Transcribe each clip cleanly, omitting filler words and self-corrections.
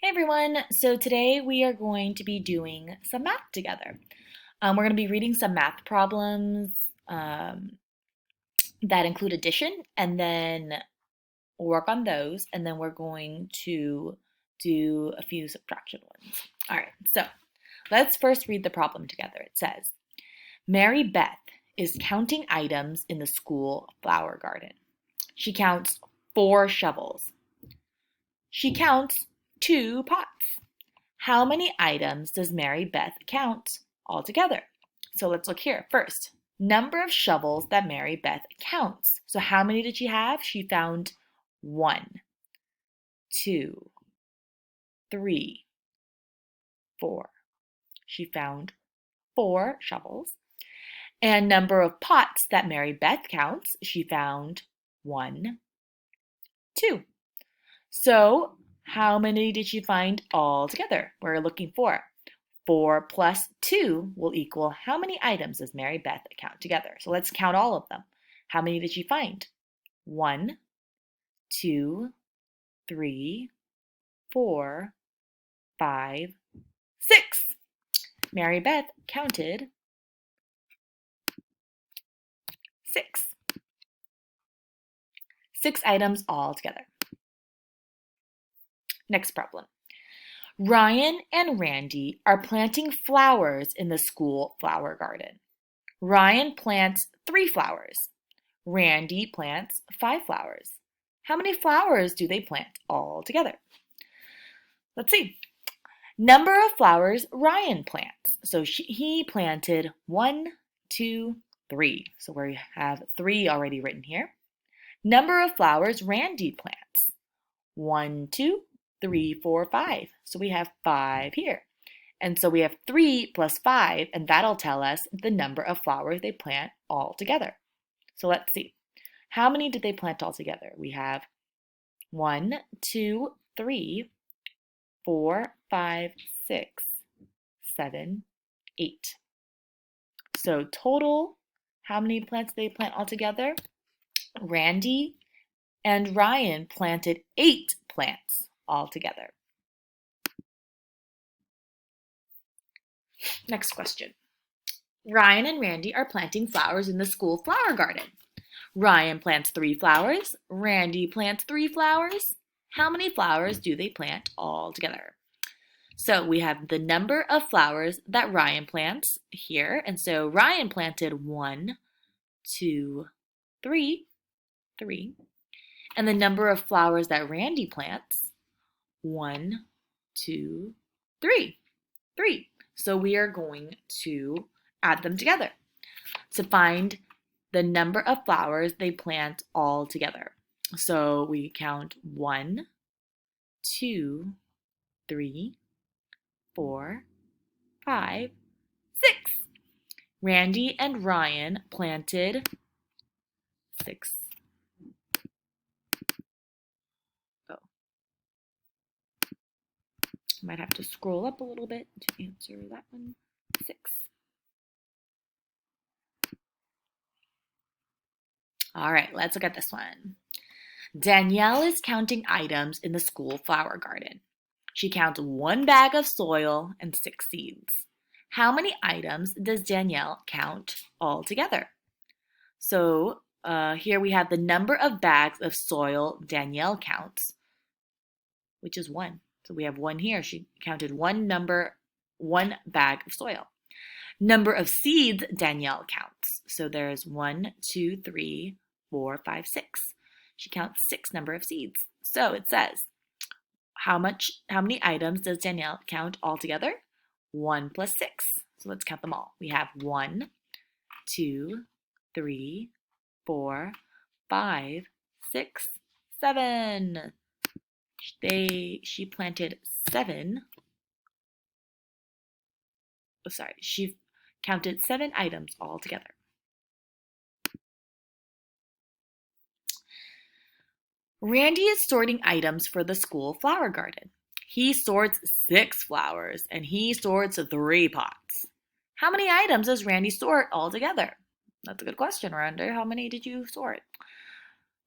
Hey everyone, so today we are going to be doing some math together. We're going to be reading some math problems um, that include addition, and then we'll work on those, and then we're going to do a few subtraction ones. All right, so let's first read the problem together. It says, Mary Beth is counting items in the school flower garden. She counts 4 shovels. She counts 2 pots. How many items does Mary Beth count altogether? So let's look here. First, number of shovels that Mary Beth counts. So how many did she have? She found 1, 2, 3, 4. She found 4 shovels. And number of pots that Mary Beth counts, she found 1, 2. So how many did she find altogether? We're looking for 4 plus 2 will equal how many items does Mary Beth count together? So let's count all of them. How many did she find? 1, 2, 3, 4, 5, 6. Mary Beth counted 6. 6 items all together. Next problem. Ryan and Randy are planting flowers in the school flower garden. Ryan plants 3 flowers. Randy plants 5 flowers. How many flowers do they plant all together? Let's see. Number of flowers Ryan plants. So he planted 1, 2, 3. So we have 3 already written here. Number of flowers Randy plants. 1, 2, 3, 4, 5. So we have 5 here. And so we have 3 plus 5, and that'll tell us the number of flowers they plant all together. So let's see. How many did they plant all together? We have 1, 2, 3, 4, 5, 6, 7, 8. So total, how many plants did they plant all together? Randy and Ryan planted 8 plants all together. Next question. Ryan and Randy are planting flowers in the school flower garden. Ryan plants 3 flowers. Randy plants 3 flowers. How many flowers do they plant all together? So we have the number of flowers that Ryan plants here. And so Ryan planted 1, 2, 3, 3. And the number of flowers that Randy plants, 1, 2, 3, 3. So we are going to add them together to find the number of flowers they plant all together. So we count 1, 2, 3, 4, 5, 6. Randy and Ryan planted 6. Oh. I might have to scroll up a little bit to answer that one. 6. All right, let's look at this one. Danielle is counting items in the school flower garden. She counts 1 bag of soil and 6 seeds. How many items does Danielle count altogether? So here we have the number of bags of soil Danielle counts, which is 1. So we have 1 here. She counted 1 bag of soil. Number of seeds Danielle counts. So there's 1, 2, 3, 4, 5, 6. She counts 6 number of seeds. So it says, how many items does Danielle count altogether? 1 plus 6. So let's count them all. We have 1, 2, 3, 4, 5, 6, 7. She planted 7. Oh, sorry. She counted 7 items altogether. Randy is sorting items for the school flower garden. He sorts 6 flowers and he sorts 3 pots. How many items does Randy sort altogether? That's a good question, Randy. How many did you sort?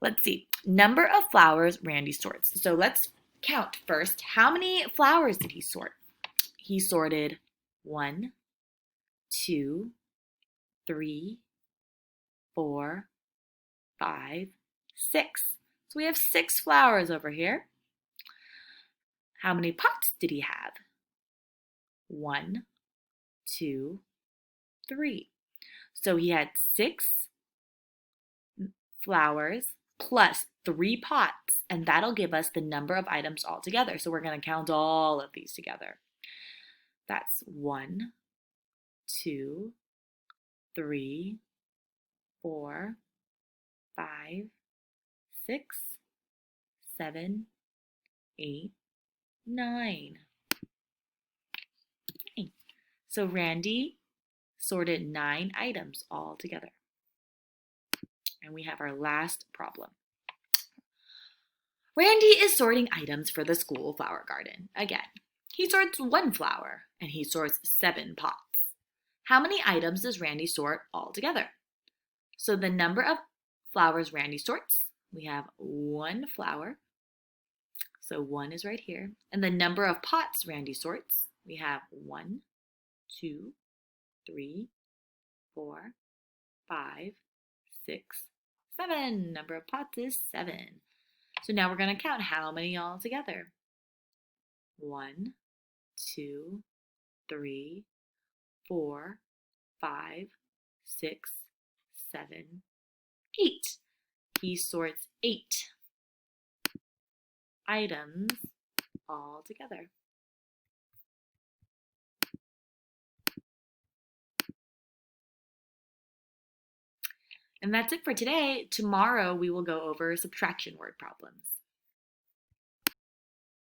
Let's see. Number of flowers Randy sorts. So let's count first. How many flowers did he sort? He sorted 1, 2, 3, 4, 5, 6. So we have 6 flowers over here. How many pots did he have? 1, 2, 3. So he had 6 flowers plus 3 pots, and that'll give us the number of items altogether. So we're going to count all of these together. That's 1, 2, 3, 4, 5, 6, 7, 8, 9. Okay. So Randy sorted 9 items all together. And we have our last problem. Randy is sorting items for the school flower garden. Again, he sorts 1 flower and he sorts 7 pots. How many items does Randy sort all together? So the number of flowers Randy sorts, we have 1 flower. So 1 is right here. And the number of pots Randy sorts, we have 1, 2, 3, 4, 5, 6, 7. Number of pots is 7. So now we're going to count how many all together. 1, 2, 3, 4, 5, 6, 7, 8. He sorts 8 items all together. And that's it for today. Tomorrow we will go over subtraction word problems.